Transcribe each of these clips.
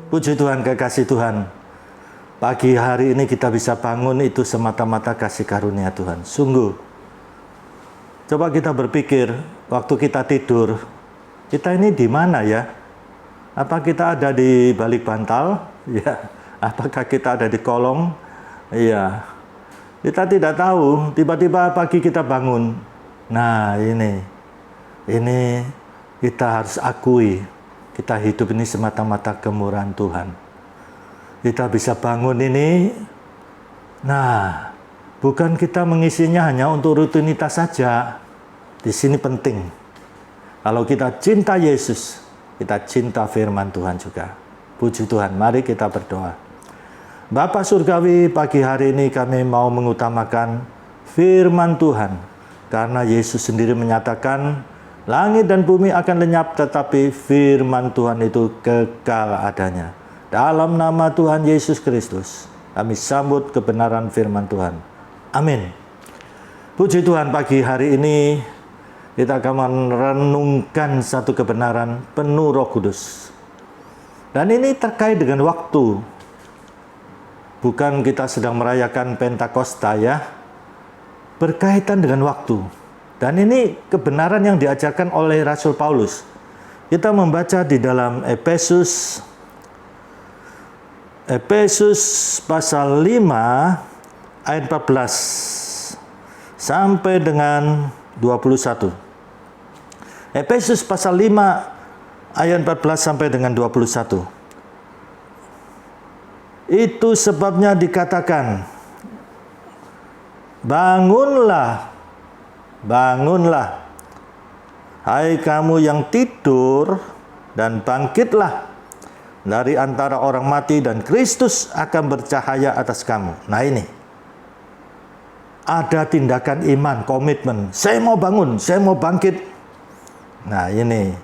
Puji Tuhan, kekasih Tuhan. Pagi hari ini kita bisa bangun itu semata-mata kasih karunia Tuhan. Sungguh. Coba kita berpikir, waktu kita tidur, kita ini di mana ya? Apa kita ada di balik bantal? Ya. Apakah kita ada di kolong? Iya. Kita tidak tahu, tiba-tiba pagi kita bangun. Nah, ini kita harus akui, kita hidup ini semata-mata kemurahan Tuhan. Kita bisa bangun ini, nah, bukan kita mengisinya hanya untuk rutinitas saja. Di sini penting. Kalau kita cinta Yesus, kita cinta firman Tuhan juga. Puji Tuhan, mari kita berdoa. Bapa Surgawi, pagi hari ini kami mau mengutamakan firman Tuhan. Karena Yesus sendiri menyatakan, langit dan bumi akan lenyap, tetapi firman Tuhan itu kekal adanya. Dalam nama Tuhan Yesus Kristus, kami sambut kebenaran firman Tuhan. Amin. Puji Tuhan, pagi hari ini kita akan merenungkan satu kebenaran penuh Roh Kudus. Dan ini terkait dengan waktu. Bukan kita sedang merayakan Pentakosta ya, berkaitan dengan waktu. Dan ini kebenaran yang diajarkan oleh Rasul Paulus. Kita membaca di dalam Efesus pasal 5 ayat 14 sampai dengan 21. Efesus pasal 5 ayat 14 sampai dengan 21. Itu sebabnya dikatakan, bangunlah, bangunlah, hai kamu yang tidur, dan bangkitlah dari antara orang mati, dan Kristus akan bercahaya atas kamu. Nah ini, ada tindakan iman, komitmen, saya mau bangun, saya mau bangkit. Nah ini,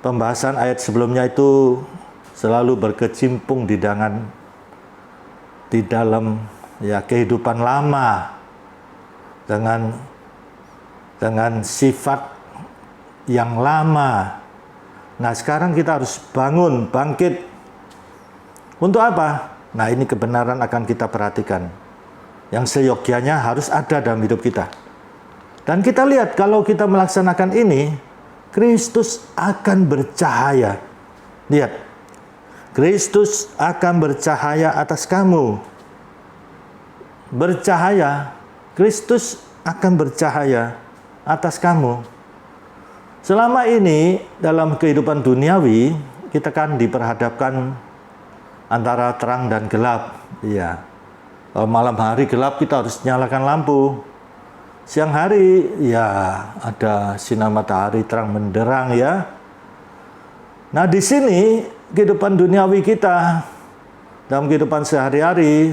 pembahasan ayat sebelumnya itu selalu berkecimpung di dalam ya kehidupan lama dengan sifat yang lama. Nah, sekarang kita harus bangun, bangkit. Untuk apa? Nah, ini kebenaran akan kita perhatikan. Yang seyogyanya harus ada dalam hidup kita. Dan kita lihat kalau kita melaksanakan ini, Kristus akan bercahaya. Lihat. Kristus akan bercahaya atas kamu. Bercahaya, Kristus akan bercahaya atas kamu. Selama ini dalam kehidupan duniawi, kita kan diperhadapkan antara terang dan gelap. Iya. Kalau malam hari gelap, kita harus nyalakan lampu. Siang hari, ya ada sinar matahari terang menderang ya. Nah di sini kehidupan duniawi kita, dalam kehidupan sehari-hari,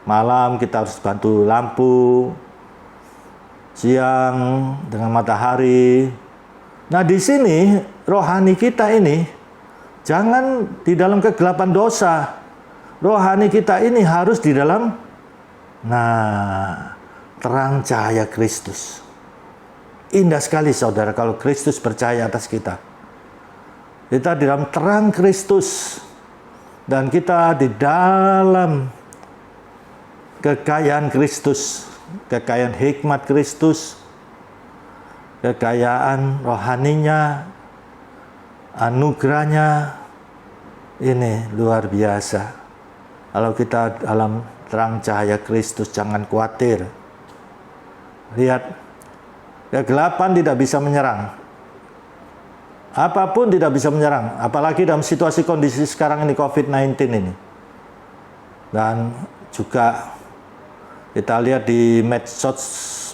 malam kita harus bantu lampu, siang dengan matahari. Nah di sini rohani kita ini jangan di dalam kegelapan dosa. Rohani kita ini harus di dalam terang cahaya Kristus. Indah sekali saudara kalau Kristus percaya atas kita. Kita di dalam terang Kristus, dan kita di dalam kekayaan Kristus, kekayaan hikmat Kristus, kekayaan rohaninya, anugerahnya, ini luar biasa. Kalau kita dalam terang cahaya Kristus, jangan khawatir. Lihat, kegelapan tidak bisa menyerang. Apapun tidak bisa menyerang, apalagi dalam situasi kondisi sekarang ini COVID-19 ini. Dan juga kita lihat di medsos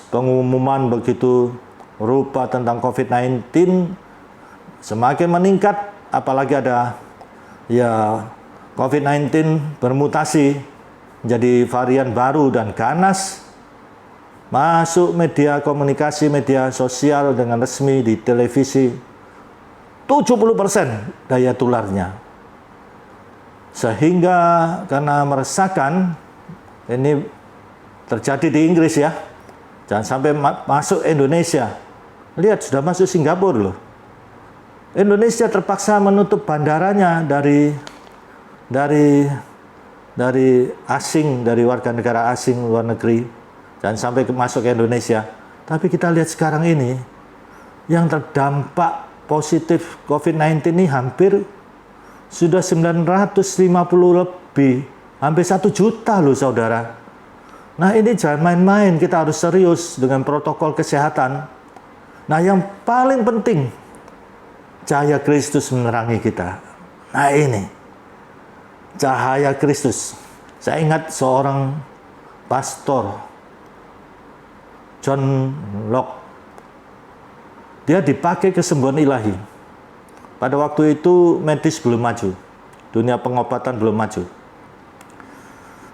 pengumuman begitu rupa tentang COVID-19 semakin meningkat, apalagi ada ya COVID-19 bermutasi menjadi varian baru dan ganas masuk media komunikasi, media sosial dengan resmi di televisi. 70% daya tularnya. Sehingga karena meresahkan, ini terjadi di Inggris ya. Jangan sampai masuk Indonesia. Lihat, sudah masuk Singapura loh. Indonesia terpaksa menutup bandaranya dari dari asing, dari warga negara asing luar negeri, dan sampai masuk ke Indonesia. Tapi kita lihat sekarang ini, yang terdampak positif COVID-19 ini hampir sudah 950 lebih, hampir 1 juta loh saudara. Nah ini jangan main-main, kita harus serius dengan protokol kesehatan. Nah yang paling penting, cahaya Kristus menerangi kita. Nah ini, cahaya Kristus. Saya ingat seorang pastor, John Locke. Dia dipakai kesembuhan ilahi. Pada waktu itu medis belum maju, dunia pengobatan belum maju.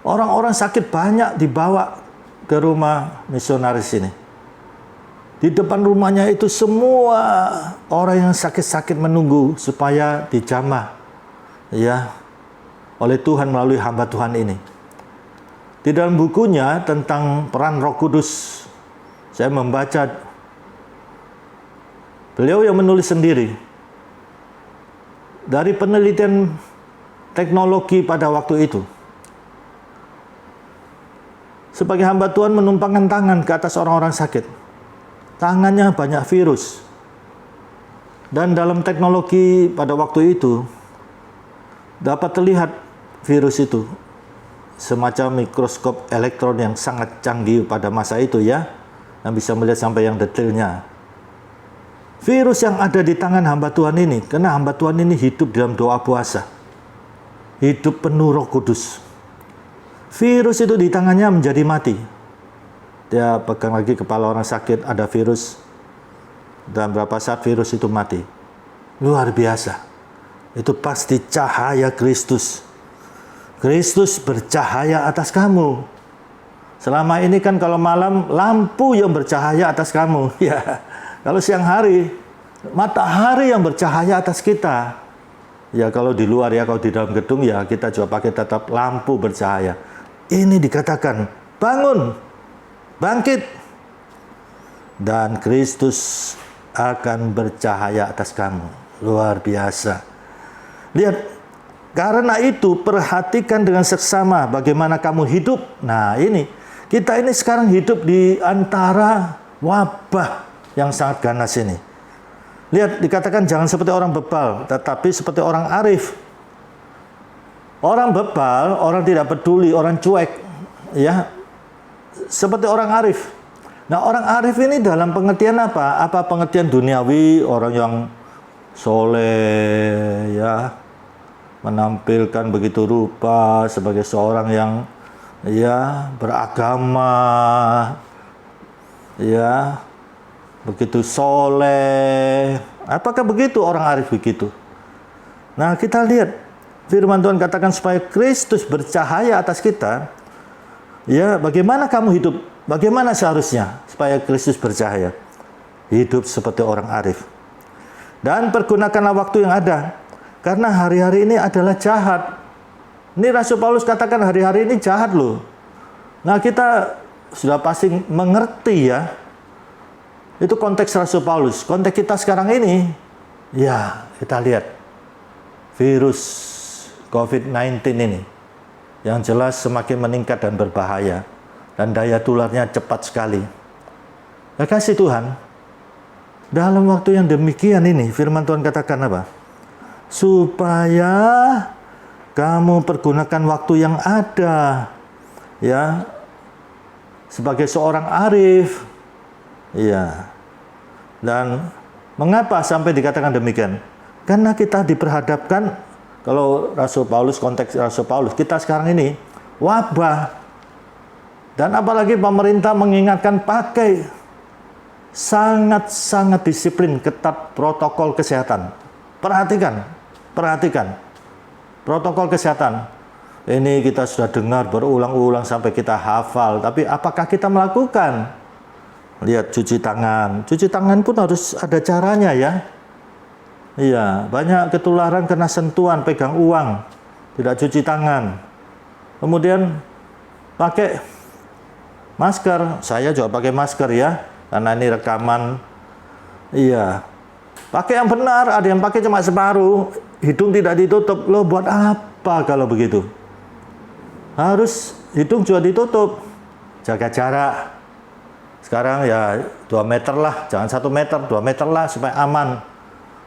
Orang-orang sakit banyak dibawa ke rumah misionaris ini. Di depan rumahnya itu semua orang yang sakit-sakit menunggu supaya dijamah ya oleh Tuhan melalui hamba Tuhan ini. Di dalam bukunya tentang peran Roh Kudus, saya membaca beliau yang menulis sendiri. Dari penelitian teknologi pada waktu itu, sebagai hamba Tuhan menumpangkan tangan ke atas orang-orang sakit. Tangannya banyak virus. Dan dalam teknologi pada waktu itu, dapat terlihat virus itu. Semacam mikroskop elektron yang sangat canggih pada masa itu ya. Yang bisa melihat sampai yang detailnya. Virus yang ada di tangan hamba Tuhan ini, karena hamba Tuhan ini hidup dalam doa puasa. Hidup penuh Roh Kudus. Virus itu di tangannya menjadi mati. Dia pegang lagi kepala orang sakit, ada virus. Dan berapa saat virus itu mati. Luar biasa. Itu pasti cahaya Kristus. Kristus bercahaya atas kamu. Selama ini kan kalau malam, lampu yang bercahaya atas kamu. Ya, kalau siang hari, matahari yang bercahaya atas kita. Ya kalau di luar ya, kalau di dalam gedung ya kita juga pakai tetap lampu bercahaya. Ini dikatakan, bangun, bangkit, dan Kristus akan bercahaya atas kamu. Luar biasa. Lihat, karena itu perhatikan dengan seksama bagaimana kamu hidup. Nah ini, kita ini sekarang hidup di antara wabah yang sangat ganas ini. Lihat, dikatakan jangan seperti orang bebal, tetapi seperti orang arif. Orang bebal, orang tidak peduli, orang cuek, ya, seperti orang arif. Nah, orang arif ini dalam pengertian apa? Apa pengertian duniawi, orang yang soleh, ya, menampilkan begitu rupa sebagai seorang yang, ya, beragama, ya, begitu soleh. Apakah begitu orang arif begitu? Nah, kita lihat. Firman Tuhan katakan supaya Kristus bercahaya atas kita. Ya, bagaimana kamu hidup? Bagaimana seharusnya supaya Kristus bercahaya? Hidup seperti orang arif. Dan pergunakanlah waktu yang ada. Karena hari-hari ini adalah jahat. Ini Rasul Paulus katakan hari-hari ini jahat loh. Nah, kita sudah pasti mengerti ya. Itu konteks Rasul Paulus. Konteks kita sekarang ini, ya kita lihat. Virus COVID-19 ini yang jelas semakin meningkat dan berbahaya, dan daya tularnya cepat sekali. Ya kasih Tuhan, dalam waktu yang demikian ini firman Tuhan katakan apa? Supaya kamu pergunakan waktu yang ada, ya, sebagai seorang arif, ya. Dan mengapa sampai dikatakan demikian? Karena kita diperhadapkan. Kalau Rasul Paulus, konteks Rasul Paulus, kita sekarang ini wabah. Dan apalagi pemerintah mengingatkan pakai sangat-sangat disiplin, ketat protokol kesehatan. Perhatikan. Protokol kesehatan. Ini kita sudah dengar berulang-ulang sampai kita hafal. Tapi apakah kita melakukan? Lihat, cuci tangan. Cuci tangan pun harus ada caranya ya. Iya, banyak ketularan kena sentuhan, pegang uang, tidak cuci tangan. Kemudian pakai masker, saya juga pakai masker ya, karena ini rekaman. Iya, pakai yang benar, ada yang pakai cuma separuh, hidung tidak ditutup. Loh, buat apa? Apa kalau begitu? Harus hidung juga ditutup, jaga jarak. Sekarang ya 2 meter lah, jangan 1 meter, 2 meter lah supaya aman.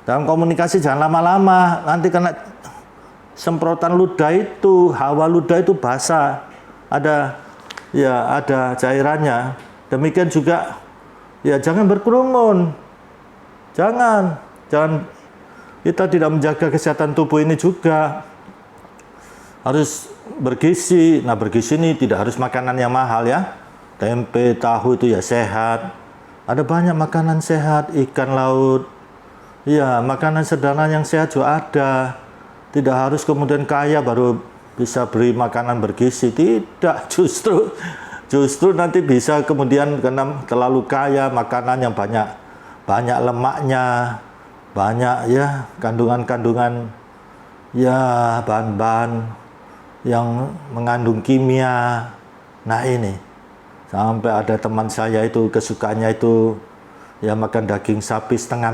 Dalam komunikasi jangan lama-lama, nanti kena semprotan ludah itu, hawa ludah itu basah, ada cairannya. Demikian juga ya jangan berkerumun, jangan kita tidak menjaga kesehatan tubuh ini juga. Harus bergizi. Nah, bergizi ini tidak harus makanan yang mahal ya. Tempe, tahu itu ya sehat. Ada banyak makanan sehat, ikan laut. Ya, makanan sederhana yang sehat juga ada. Tidak harus kemudian kaya baru bisa beri makanan bergizi. Tidak, justru nanti bisa kemudian karena terlalu kaya makanan yang banyak lemaknya, banyak ya kandungan-kandungan ya bahan-bahan yang mengandung kimia. Nah ini sampai ada teman saya itu kesukaannya itu ya makan daging sapi setengah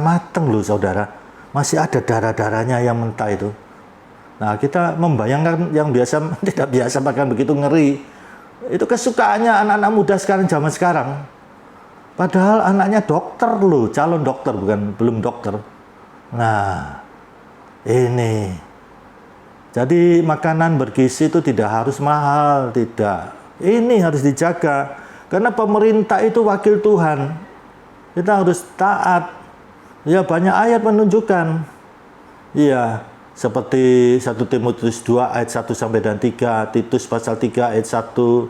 mateng loh saudara, masih ada darah-darahnya yang mentah itu. Nah kita membayangkan yang biasa tidak biasa makan begitu, ngeri. Itu kesukaannya anak-anak muda sekarang, zaman sekarang, padahal anaknya dokter loh, calon dokter, belum dokter. Nah ini jadi makanan bergizi itu tidak harus mahal, tidak. Ini harus dijaga. Karena pemerintah itu wakil Tuhan. Kita harus taat. Ya banyak ayat menunjukkan. Iya, seperti 1 Timotius 2 ayat 1 sampai dan 3, Titus pasal 3 ayat 1.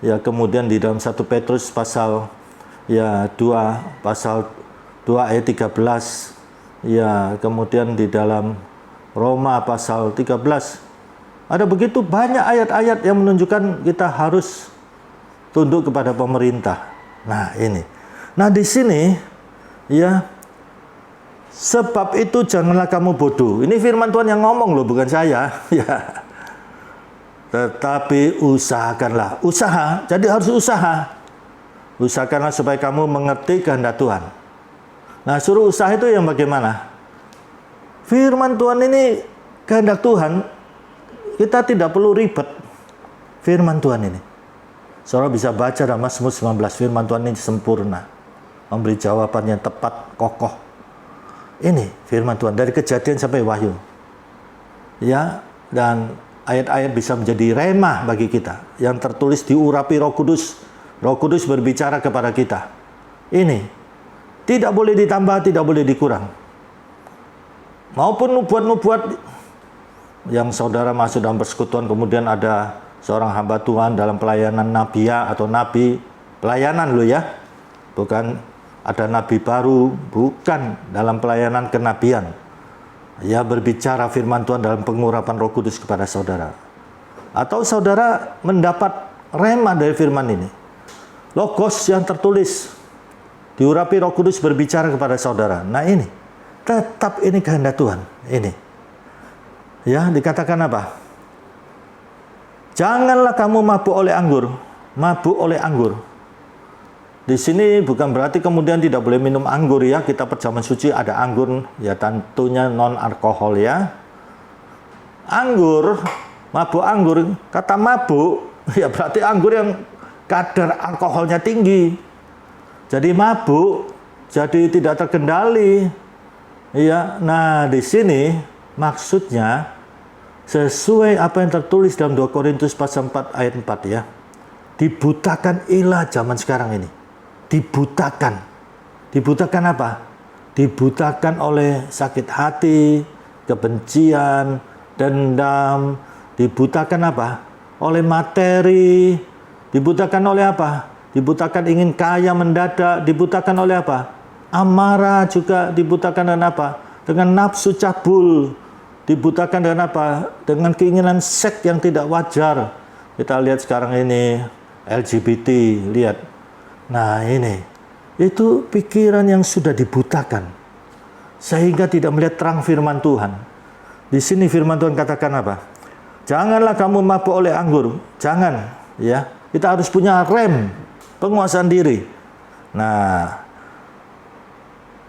Ya kemudian di dalam 1 Petrus pasal 2 ayat 13. Ya kemudian di dalam Roma pasal 13. Ada begitu banyak ayat-ayat yang menunjukkan kita harus tunduk kepada pemerintah. Nah, ini. Nah, di sini ya sebab itu janganlah kamu bodoh. Ini firman Tuhan yang ngomong loh, bukan saya. Ya. Tetapi usahakanlah. Usaha, jadi harus usaha. Usahakanlah supaya kamu mengerti kehendak Tuhan. Nah, suruh usaha itu yang bagaimana? Firman Tuhan ini kehendak Tuhan, kita tidak perlu ribet. Firman Tuhan ini, saudara bisa baca dalam Mazmur 19, firman Tuhan ini sempurna, memberi jawaban yang tepat, kokoh. Ini firman Tuhan dari Kejadian sampai Wahyu. Ya, dan ayat-ayat bisa menjadi remah bagi kita, yang tertulis diurapi Roh Kudus. Roh Kudus berbicara kepada kita. Ini tidak boleh ditambah, tidak boleh dikurang. Maupun nubuat-nubuat yang saudara masuk dalam persekutuan, kemudian ada seorang hamba Tuhan dalam pelayanan nabiya atau nabi, pelayanan loh ya, bukan ada nabi baru, bukan, dalam pelayanan kenabian. Ya berbicara firman Tuhan dalam pengurapan Roh Kudus kepada saudara. Atau saudara mendapat rema dari firman ini. Logos yang tertulis, diurapi Roh Kudus berbicara kepada saudara. Nah ini. Tetap ini kehendak Tuhan. Ini. Ya, dikatakan apa? Janganlah kamu mabuk oleh anggur. Mabuk oleh anggur. Di sini bukan berarti kemudian tidak boleh minum anggur ya. Kita perjamuan suci ada anggur, ya tentunya non alkohol ya. Anggur, mabuk anggur, kata mabuk, ya berarti anggur yang kadar alkoholnya tinggi. Jadi mabuk, jadi tidak terkendali. Iya, nah di sini maksudnya sesuai apa yang tertulis dalam 2 Korintus pasal 4 ayat 4 ya. Dibutakan ilah zaman sekarang ini. Dibutakan. Dibutakan apa? Dibutakan oleh sakit hati, kebencian, dendam. Dibutakan apa? Oleh materi. Dibutakan oleh apa? Dibutakan ingin kaya mendadak. Dibutakan oleh apa? Amarah juga dibutakan dengan apa? Dengan nafsu cabul. Dibutakan dengan apa? Dengan keinginan seks yang tidak wajar. Kita lihat sekarang ini LGBT, lihat. Nah ini, itu pikiran yang sudah dibutakan. Sehingga tidak melihat terang firman Tuhan. Di sini firman Tuhan katakan apa? Janganlah kamu mabuk oleh anggur. Jangan, ya. Kita harus punya rem, penguasaan diri. Nah,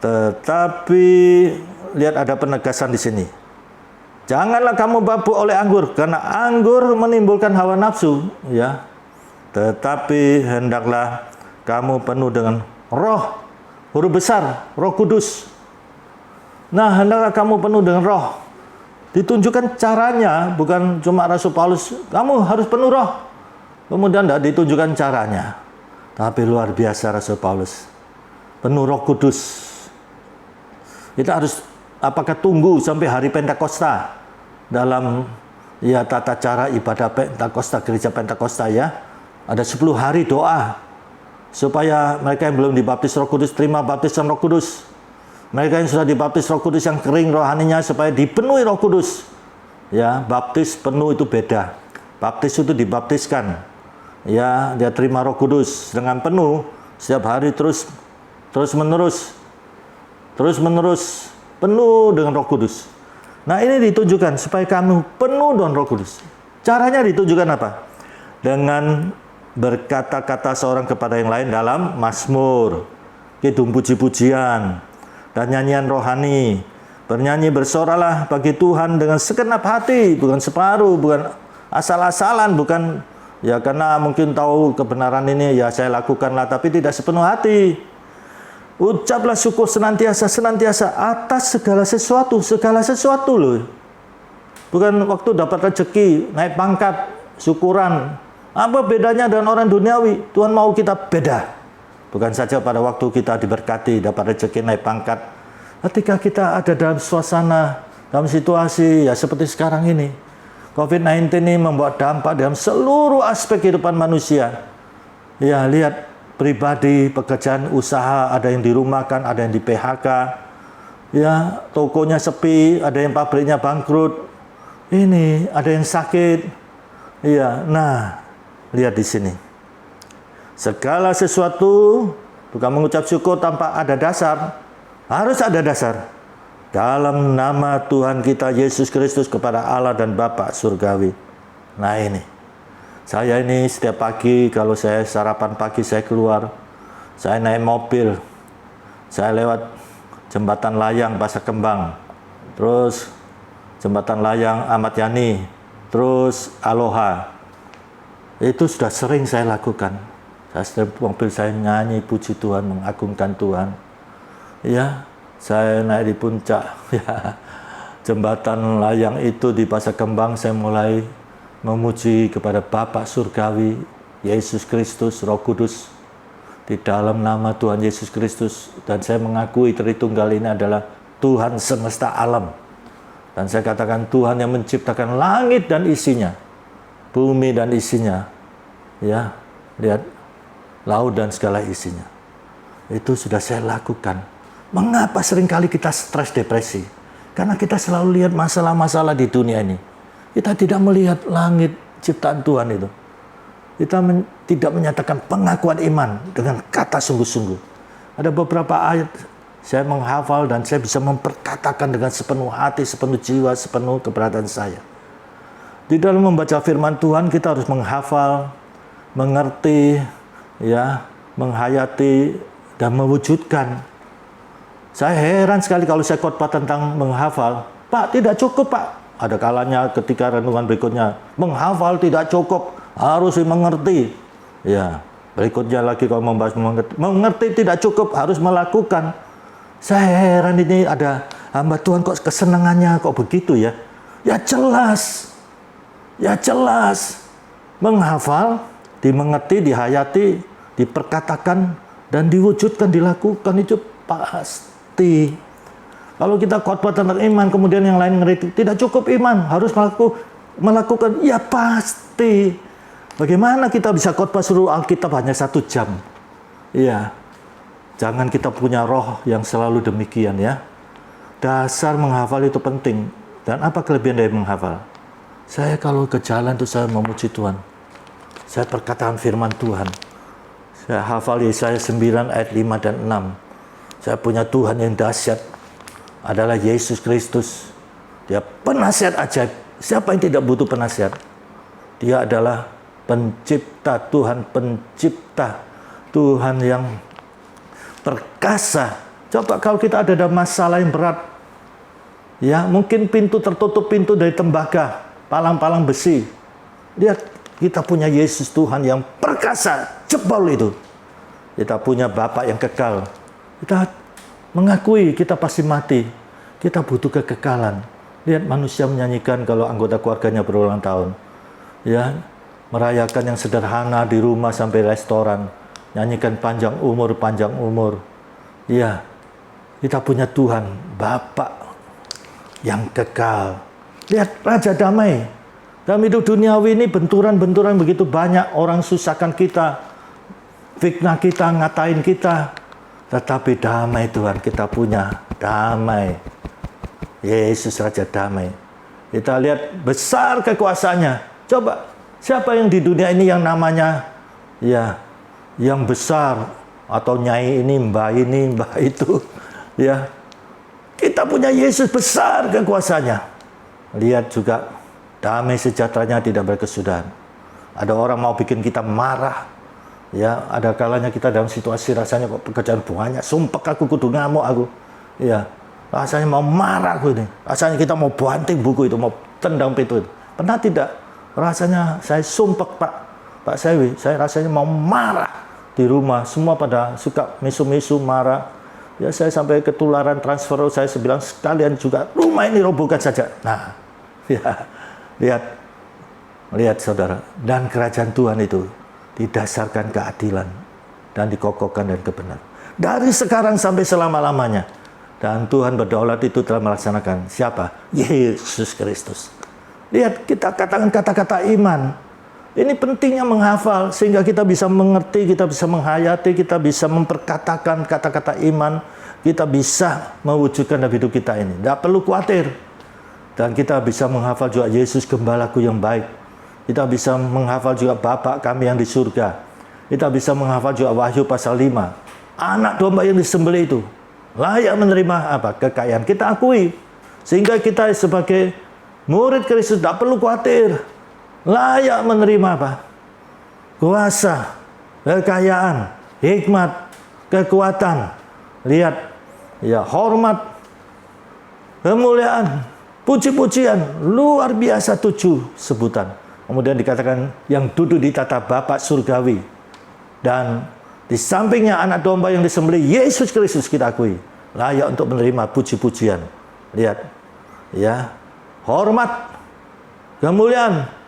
tetapi lihat ada penegasan di sini. Janganlah kamu mabuk oleh anggur, karena anggur menimbulkan hawa nafsu, ya. Tetapi hendaklah kamu penuh dengan roh, huruf besar, Roh Kudus. Nah, hendaklah kamu penuh dengan roh. Ditunjukkan caranya, bukan cuma Rasul Paulus, kamu harus penuh roh. Kemudian tidak ditunjukkan caranya. Tapi luar biasa Rasul Paulus. Penuh Roh Kudus. Kita harus apakah tunggu sampai hari Pentakosta dalam ya tata cara ibadah Pentakosta, gereja Pentakosta ya. Ada 10 hari doa supaya mereka yang belum dibaptis Roh Kudus terima baptisan Roh Kudus. Mereka yang sudah dibaptis Roh Kudus yang kering rohaninya supaya dipenuhi Roh Kudus. Ya, baptis penuh itu beda. Baptis itu dibaptiskan. Ya, dia terima Roh Kudus dengan penuh setiap hari terus menerus penuh dengan Roh Kudus. Nah, ini ditunjukkan supaya kamu penuh dengan Roh Kudus. Caranya ditunjukkan apa? Dengan berkata-kata seorang kepada yang lain dalam mazmur, kidung puji-pujian, dan nyanyian rohani. Bernyanyi bersoralah bagi Tuhan dengan segenap hati, bukan separuh, bukan asal-asalan, bukan ya karena mungkin tahu kebenaran ini ya saya lakukanlah, tapi tidak sepenuh hati. Ucaplah syukur senantiasa atas segala sesuatu loh. Bukan waktu dapat rezeki, naik pangkat, syukuran. Apa bedanya dengan orang duniawi? Tuhan mau kita beda. Bukan saja pada waktu kita diberkati, dapat rezeki, naik pangkat. Ketika kita ada dalam suasana, dalam situasi ya seperti sekarang ini. COVID-19 ini membuat dampak dalam seluruh aspek kehidupan manusia. Ya, lihat pribadi, pekerjaan, usaha, ada yang dirumahkan, ada yang di PHK. Ya, tokonya sepi, ada yang pabriknya bangkrut. Ini, ada yang sakit. Iya, nah, lihat di sini. Segala sesuatu bukan mengucap syukur tanpa ada dasar. Harus ada dasar. Dalam nama Tuhan kita Yesus Kristus kepada Allah dan Bapa surgawi. Nah ini. Saya ini setiap pagi kalau saya sarapan pagi saya keluar. Saya naik mobil. Saya lewat jembatan layang Pasar Kembang. Terus jembatan layang Ahmad Yani. Terus Aloha. Itu sudah sering saya lakukan. Saya setir mobil saya nyanyi puji Tuhan, mengagungkan Tuhan. Ya, saya naik di puncak. Ya, jembatan layang itu di Pasar Kembang saya mulai memuji kepada Bapa surgawi, Yesus Kristus, Roh Kudus. Di dalam nama Tuhan Yesus Kristus. Dan saya mengakui Tritunggal ini adalah Tuhan semesta alam. Dan saya katakan Tuhan yang menciptakan langit dan isinya. Bumi dan isinya. Ya, lihat laut dan segala isinya. Itu sudah saya lakukan. Mengapa seringkali kita stres depresi? Karena kita selalu lihat masalah-masalah di dunia ini. Kita tidak melihat langit ciptaan Tuhan itu. Kita tidak menyatakan pengakuan iman dengan kata sungguh-sungguh. Ada beberapa ayat saya menghafal dan saya bisa memperkatakan dengan sepenuh hati, sepenuh jiwa, sepenuh keberadaan saya. Di dalam membaca firman Tuhan kita harus menghafal, mengerti, ya, menghayati dan mewujudkan. Saya heran sekali kalau saya khotbah tentang menghafal. Pak, tidak cukup Pak. Ada kalanya ketika renungan berikutnya, menghafal tidak cukup, harus mengerti. Ya, berikutnya lagi kalau membahas mengerti tidak cukup, harus melakukan. Saya heran ini ada hamba Tuhan kok kesenangannya kok begitu ya. Ya jelas. Ya jelas. Menghafal, dimengerti, dihayati, diperkatakan, dan diwujudkan, dilakukan itu pasti. Kalau kita khotbah tentang iman, kemudian yang lain ngeritik, tidak cukup iman, harus melakukan, ya pasti. Bagaimana kita bisa khotbah seluruh Alkitab hanya 1 jam? Iya, jangan kita punya roh yang selalu demikian ya. Dasar menghafal itu penting. Dan apa kelebihan dari menghafal? Saya kalau ke jalan itu saya memuji Tuhan. Saya perkataan firman Tuhan. Saya hafal Yesaya 9 ayat 5 dan 6. Saya punya Tuhan yang dahsyat. Adalah Yesus Kristus. Dia penasihat ajaib. Siapa yang tidak butuh penasihat? Dia adalah pencipta, Tuhan pencipta. Tuhan yang perkasa. Coba kalau kita ada masalah yang berat. Ya, mungkin pintu tertutup, pintu dari tembaga, palang-palang besi. Lihat, kita punya Yesus Tuhan yang perkasa, jebol itu. Kita punya Bapa yang kekal. Kita mengakui kita pasti mati. Kita butuh kekekalan. Lihat manusia menyanyikan kalau anggota keluarganya berulang tahun. Ya, merayakan yang sederhana di rumah sampai restoran. Nyanyikan panjang umur, panjang umur. Ya, kita punya Tuhan, Bapa yang kekal. Lihat, Raja Damai. Dalam hidup duniawi ini benturan-benturan begitu banyak. Orang susahkan kita, fitnah kita, ngatain kita. Tetapi damai Tuhan kita punya. Damai. Yesus Raja Damai. Kita lihat besar kekuasaannya. Coba, siapa yang di dunia ini yang namanya ya yang besar, atau nyai ini, mbah itu, ya. Kita punya Yesus besar kekuasaannya. Lihat juga damai sejahteranya tidak berkesudahan. Ada orang mau bikin kita marah. Ya, ada kalanya kita dalam situasi rasanya kok pekerjaan banyak, sumpek aku, kudu ngamuk aku. Ya, rasanya mau marah aku ini. Rasanya kita mau banting buku itu, mau tendang pintu itu. Pernah tidak? Rasanya saya sumpek, Pak Sewi, saya rasanya mau marah. Di rumah semua pada suka misu-misu, marah. Ya, saya sampai ketularan transfer, saya bilang sekalian juga rumah ini robohkan saja. Nah, ya, lihat saudara, dan kerajaan Tuhan itu didasarkan keadilan dan dikokohkan dan kebenaran dari sekarang sampai selama-lamanya. Dan Tuhan berdaulat itu telah melaksanakan siapa? Yesus Kristus. Lihat, kita katakan kata-kata iman. Ini pentingnya menghafal sehingga kita bisa mengerti, kita bisa menghayati, kita bisa memperkatakan kata-kata iman, kita bisa mewujudkan dalam hidup kita ini. Tidak perlu khawatir. Dan kita bisa menghafal juga Yesus Gembalaku yang baik. Kita bisa menghafal juga Bapa kami yang di surga. Kita bisa menghafal juga Wahyu pasal 5. Anak domba yang disembelih itu layak menerima apa? Kekayaan. Kita akui. Sehingga kita sebagai murid Kristus tidak perlu khawatir. Layak menerima apa? Kuasa, kekayaan, hikmat, kekuatan. Lihat, ya, hormat, kemuliaan, puji-pujian, luar biasa 7 sebutan. Kemudian dikatakan yang duduk di tata Bapa surgawi. Dan di sampingnya anak domba yang disembelih, Yesus Kristus kita akui. Layak untuk menerima puji-pujian. Lihat, ya, hormat, kemuliaan,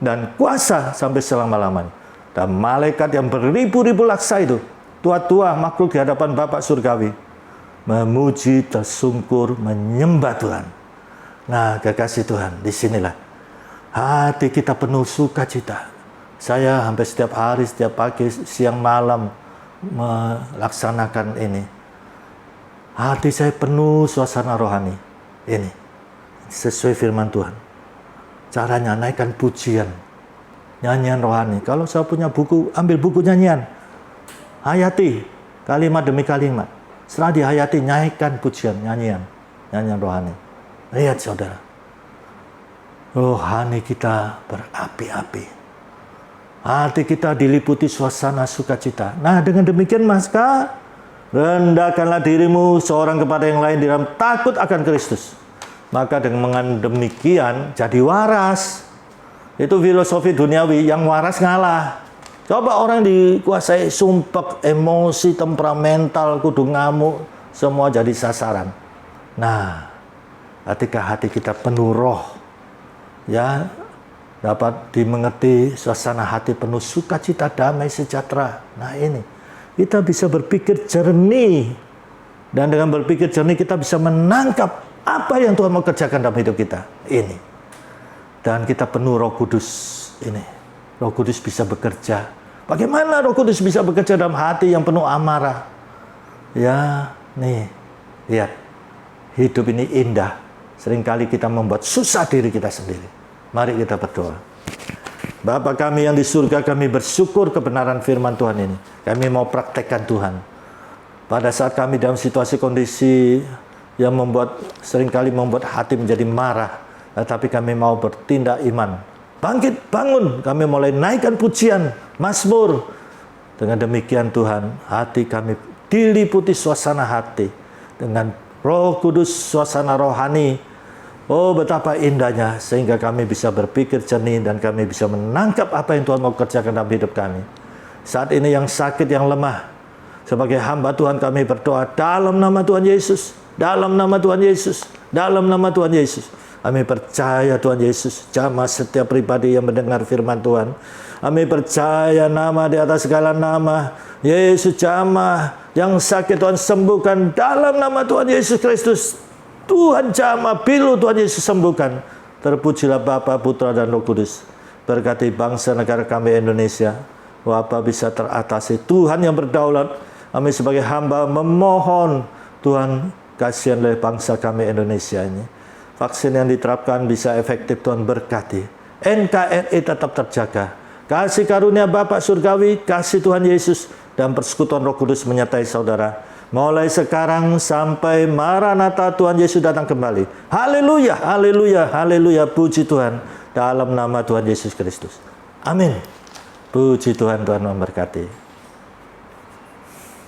dan kuasa sampai selama-lamanya. Dan malaikat yang beribu-ribu laksa itu, tua-tua makhluk di hadapan Bapa surgawi, memuji, tersungkur, menyembah Tuhan. Nah, kekasih Tuhan, disinilah hati kita penuh sukacita. Saya hampir setiap hari, setiap pagi, siang, malam melaksanakan ini. Hati saya penuh suasana rohani. Ini sesuai firman Tuhan. Caranya naikkan pujian, nyanyian rohani. Kalau saya punya buku, ambil buku nyanyian. Hayati kalimat demi kalimat. Setelah dihayati, naikkan pujian, nyanyian rohani. Lihat saudara, rohani kita berapi-api. Hati kita diliputi suasana sukacita. Nah, dengan demikian maka rendahkanlah dirimu seorang kepada yang lain di dalam takut akan Kristus. Maka dengan demikian jadi waras. Itu filosofi duniawi, yang waras ngalah. Coba orang dikuasai sumpek, emosi, temperamental, kudu ngamuk, semua jadi sasaran. Nah, ketika hati kita penuh roh, ya, dapat dimengerti suasana hati penuh sukacita, damai, sejahtera. Nah, ini kita bisa berpikir jernih. Dan dengan berpikir jernih kita bisa menangkap apa yang Tuhan mau kerjakan dalam hidup kita ini. Dan kita penuh Roh Kudus ini. Roh Kudus bisa bekerja. Bagaimana Roh Kudus bisa bekerja dalam hati yang penuh amarah? Ya, nih, lihat. Hidup ini indah. Seringkali kita membuat susah diri kita sendiri. Mari kita berdoa. Bapa kami yang di surga, kami bersyukur kebenaran firman Tuhan ini. Kami mau praktekkan Tuhan. Pada saat kami dalam situasi kondisi yang seringkali membuat hati menjadi marah, tetapi kami mau bertindak iman. Bangkit, bangun, kami mulai naikkan pujian, mazmur. Dengan demikian Tuhan, hati kami diliputi suasana hati dengan Roh Kudus, suasana rohani. Oh, betapa indahnya sehingga kami bisa berpikir jernih dan kami bisa menangkap apa yang Tuhan mau kerjakan dalam hidup kami. Saat ini yang sakit, yang lemah, sebagai hamba Tuhan kami berdoa dalam nama Tuhan Yesus, dalam nama Tuhan Yesus, dalam nama Tuhan Yesus. Kami percaya Tuhan Yesus jamah setiap pribadi yang mendengar firman Tuhan. Kami percaya nama di atas segala nama. Yesus jamah yang sakit Tuhan sembuhkan dalam nama Tuhan Yesus Kristus. Tuhan jamah pilu Tuhan Yesus sembuhkan. Terpujilah Bapa, Putra dan Roh Kudus. Berkati bangsa negara kami Indonesia. Bapa bisa teratasi. Tuhan yang berdaulat. Kami sebagai hamba memohon Tuhan kasihanlah bangsa kami Indonesia ini. Vaksin yang diterapkan bisa efektif, Tuhan berkati. NKRI tetap terjaga. Kasih karunia Bapa surgawi, kasih Tuhan Yesus dan persekutuan Roh Kudus menyertai saudara. Mulai sekarang sampai Maranatha Tuhan Yesus datang kembali. Haleluya, haleluya, haleluya. Puji Tuhan dalam nama Tuhan Yesus Kristus. Amin. Puji Tuhan, Tuhan memberkati.